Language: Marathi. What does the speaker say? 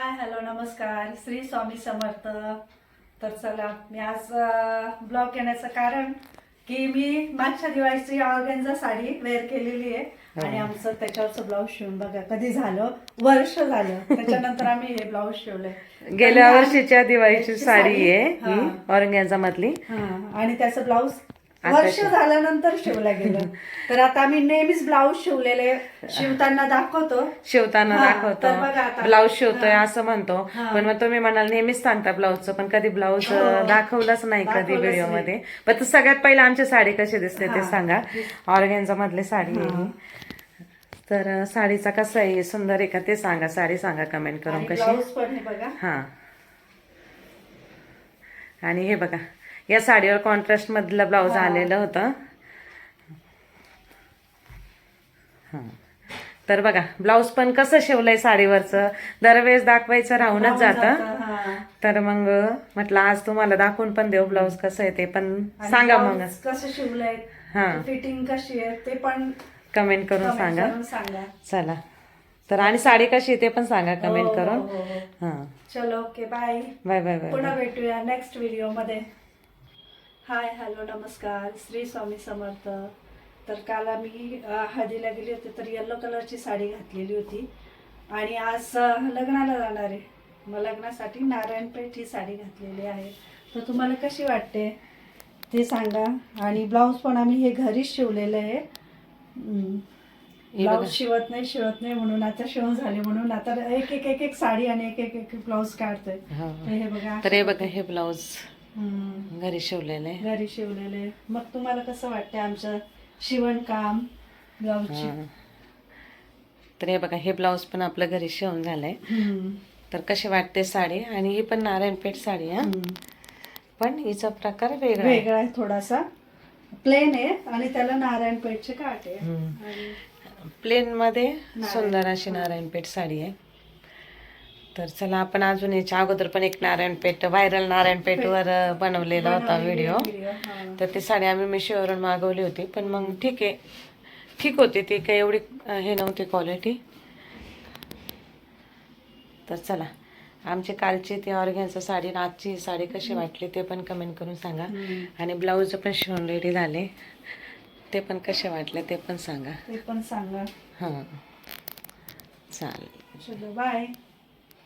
हाय हॅलो नमस्कार, श्री स्वामी समर्थ. तर चला मी आज ब्लॉग येण्याचं कारण की मी मागच्या दिवाळीची ऑर्गेन्झा साडी वेअर केलेली आहे आणि आमचं त्याच्यावरचं ब्लाऊज शिवून बघा कधी झालं, वर्ष झालं. त्याच्यानंतर आम्ही हे ब्लाऊज शिवलंय. गेल्या वर्षीच्या दिवाळीची साडी आहे ही ऑर्गेन्झा मधली आणि त्याचं ब्लाऊज वर्ष झाल्यानंतर शिवलं गेलं. तर आता आम्ही नेहमीच ब्लाऊज शिवलेले शिवताना दाखवतो ब्लाऊज शिवतोय असं म्हणतो. पण मग तुम्ही म्हणाल नेहमीच सांगता ब्लाऊजचं, पण कधी ब्लाऊज दाखवलंच नाही कधी व्हिडिओ मध्ये. पण सगळ्यात पहिला आमची साडी कशी दिसते ते सांगा. ऑर्गेन्झा मधली साडी आहे. तर साडीचा कसा आहे, सुंदर आहे का ते सांगा. साडी सांगा कमेंट करून कशी. हा आणि हे बघा, या साडीवर कॉन्ट्रास्ट मधलं ब्लाऊज आलेलं होतं. तर बघा ब्लाऊज पण कसं शिवलंय साडीवरचं, दरवेळेस दाखवायचं राहूनच जातं. तर मग म्हटलं आज तुम्हाला दाखवून पण देऊ ब्लाऊज कसं आहे ते पण सांगा. मग कसं शिवलंय, फिटिंग कशी आहे ते पण कमेंट करून सांगा. चला तर आणि साडी कशी आहे ते पण सांगा कमेंट करून. चलो okay, bye bye bye bye. पुन्हा भेटूया नेक्स्ट व्हिडिओ मध्ये. हाय हॅलो नमस्कार, श्री स्वामी समर्थ. तर काल मी हळदीला गेली होती तर येलो कलरची साडी घातलेली होती आणि आज लग्नाला जाणार आहे. मग लग्नासाठी नारायणपेठ ही साडी घातलेली आहे. तर तुम्हाला कशी वाटते ते सांगा. आणि ब्लाऊज पण आम्ही हे घरीच शिवलेलं आहे. ब्लाऊज शिवत नाही म्हणून आता शिवून झाले म्हणून आता एक साडी आणि एक ब्लाऊज काढतोय. हे बघा, तर हे बघा हे ब्लाऊज घरी शिवलेलं आहे. मग तुम्हाला कसं वाटतंय आमचं शिवणकाम ब्लाऊजची. तर हे बघा हे ब्लाऊज पण आपलं घरी शिवून झालंय. तर कशी वाटते साडी. आणि ही पण नारायणपेठ साडी आहे, पण हिचा प्रकार वेगळा आहे. थोडासा प्लेन आहे आणि त्याला नारायणपेठचे काठ आहे. प्लेन मध्ये सुंदर अशी नारायणपेठ साडी आहे. तर चला आपण अजून याच्या अगोदर पण एक नारायणपेठ व्हायरल नारायणपेठवर बनवलेला होता व्हिडिओ. तर ती साडी आम्ही मिशोवरून मागवली होती. पण मग ठीक होती ती, काही एवढी हे नव्हती क्वालिटी. तर चला आमची कालची ती ऑर्गेन्झा साडी आणि आजची साडी कशी वाटली ते पण कमेंट करून सांगा. आणि ब्लाऊज पण शिवून रेडी झाले ते पण कसे वाटले ते पण सांगा. हां चालेल. चलो बाय.